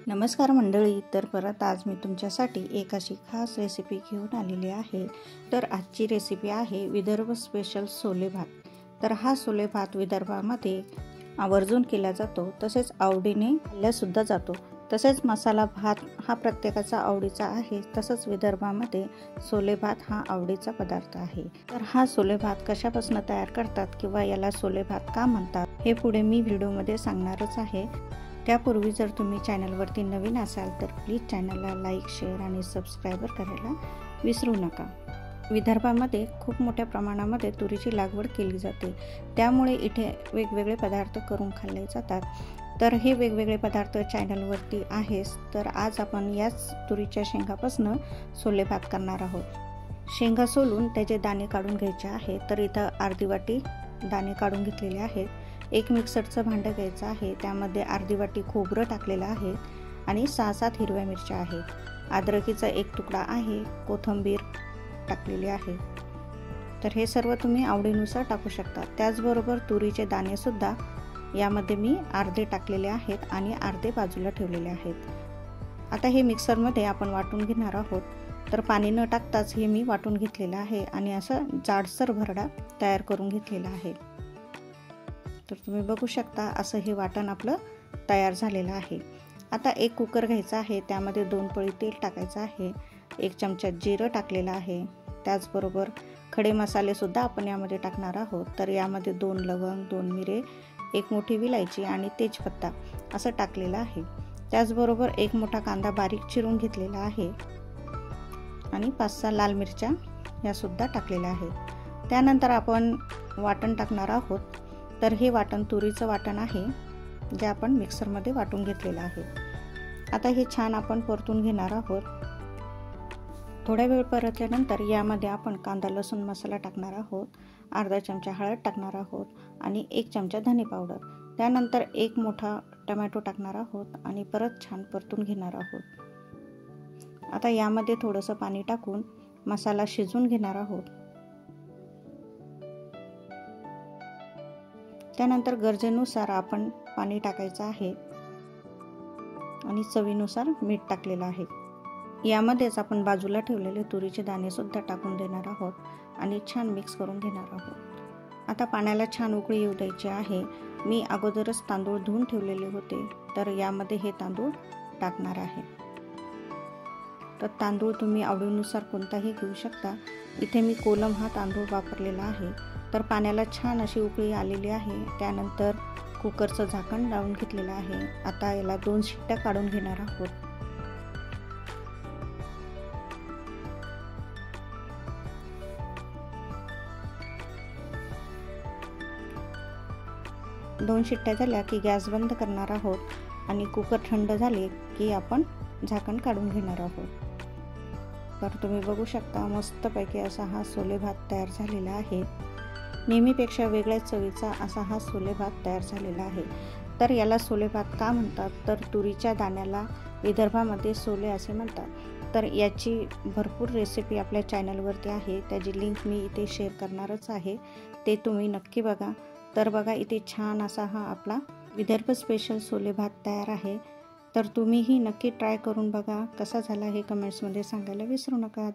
नमस्कार मंडळी, तर परत आज मी तुमच्यासाठी एक अशी खास रेसिपी घेऊन आलेली आहे। तर आजची रेसिपी आहे विदर्भ स्पेशल सोले भात। तर हा सोले भात विदर्भामध्ये आवर्जून केला जातो, तसेच आवडीने खाल्लासुद्धा जातो। तसेच मसाला भात हा प्रत्येकाचा आवडीचा आहे, तसंच विदर्भामध्ये सोले भात हा आवडीचा पदार्थ आहे। तर हा सोले भात कशापासून तयार करतात किंवा याला सोले भात का म्हणतात हे पुढे मी व्हिडिओमध्ये सांगणारच आहे। त्यापूर्वी जर तुम्ही चॅनलवरती नवीन असाल तर प्लीज चॅनलला लाईक, शेअर आणि सबस्क्राईबर करायला विसरू नका। विदर्भामध्ये खूप मोठ्या प्रमाणामध्ये तुरीची लागवड केली जाते, त्यामुळे इथे वेगवेगळे पदार्थ करून खाल्ले जातात। तर हे वेगवेगळे पदार्थ चॅनलवरती आहेच। तर आज आपण याच तुरीच्या शेंगापासून सोले भात करणार आहोत। शेंगा सोलून त्याचे दाणे काढून घ्यायचे आहे। तर इथं अर्धी वाटी दाणे काढून घेतलेले आहेत। एक मिक्सरचं भांडं घ्यायचं आहे, त्यामध्ये अर्धी वाटी खोबरं टाकलेलं आहे आणि 6-7 हिरव्या मिरच्या आहेत। अद्रकीचा एक तुकडा आहे, कोथिंबीर टाकलेली आहे। तर हे सर्व तुम्ही आवडीनुसार टाकू शकता। त्याचबरोबर तुरीचे दाणे सुद्धा यामध्ये मी अर्धे टाकलेले आहेत आणि अर्धे बाजूला ठेवलेले आहेत। आता हे मिक्सरमध्ये आपण वाटून घेणार आहोत। तर पाणी न टाकताच हे मी वाटून घेतलेलं आहे आणि असं जाडसर भरडा तयार करून घेतलेला आहे। तर तुम्ही बघू शकता असं हे वाटण आपलं तयार झालेलं आहे। आता एक कुकर घ्यायचा आहे, त्यामध्ये 2 पळी तेल टाकायचं आहे। 1 चमचा जिरं टाकलेलं आहे। त्याचबरोबर खडे मसाले सुद्धा आपण यामध्ये टाकणार आहोत। तर यामध्ये 2 लवंग, 2 मिरे, 1 मोठी विलायची आणि तेजपत्ता असं टाकलेलं आहे। त्याचबरोबर 1 मोठा कांदा बारीक चिरून घेतलेला आहे आणि 5-6 लाल मिरच्या या सुद्धा टाकलेल्या आहेत। त्यानंतर आपण वाटण टाकणार आहोत। तर हे वाटण तुरीचं वाटण आहे, जे आपण मिक्सरमध्ये वाटून घेतलेलं आहे। आता हे छान आपण परतून घेणार आहोत। थोड्या वेळ परतल्यानंतर यामध्ये आपण कांदा लसूण मसाला टाकणार आहोत, अर्धा चमचा हळद टाकणार आहोत आणि 1 चमचा धने पावडर। त्यानंतर 1 मोठा टोमॅटो टाकणार आहोत आणि परत छान परतून घेणार आहोत। आता यामध्ये थोडंसं पाणी टाकून मसाला शिजवून घेणार आहोत। त्यानंतर गरजेनुसार आपण पाणी टाकायचं आहे आणि चवीनुसार मीठ टाकलेलं आहे। यामध्येच आपण बाजूला ठेवलेले तुरीचे दाणे सुद्धा टाकून देणार आहोत आणि छान मिक्स करून घेणार आहोत। आता पाण्याला छान उकळी येऊ द्यायची आहे। मी अगोदरच तांदूळ धुवून ठेवलेले होते, तर यामध्ये हे तांदूळ टाकणार आहे। तर तांदूळ तुम्ही आवडीनुसार कोणताही घेऊ शकता। इथे मी कोलम हा तांदूळ वापरलेला आहे। तर पाण्याला छान अशी उकळी आलेली आहे। त्यानंतर कुकरचं झाकण लावून घेतलेलं आहे। आता याला 2 शिट्ट्या काढून घेणार आहोत। 2 शिट्ट्या झाल्या की गॅस बंद करणार आहोत आणि कुकर थंड झाले की आपण झाकण काढून घेणार आहोत। तर तुम्ही बघू शकता मस्तपैकी असा हा सोले भात तयार झालेला आहे। नेहमीपेक्षा वेगळ्याच चवीचा असा हा सोले भात तयार झालेला आहे। तर याला सोले भात का म्हणतात, तर तुरीच्या दाण्याला विदर्भामध्ये सोले असे म्हणतात। तर याची भरपूर रेसिपी आपल्या चॅनलवरती आहे, त्याची लिंक मी इथे शेअर करणारच आहे, ते तुम्ही नक्की बघा। तर बघा इथे छान असा हा आपला विदर्भ स्पेशल सोले भात तयार आहे। तर तुम्हीही नक्की ट्राय करून बघा, कसा झाला हे कमेंट्समध्ये सांगायला विसरू नका।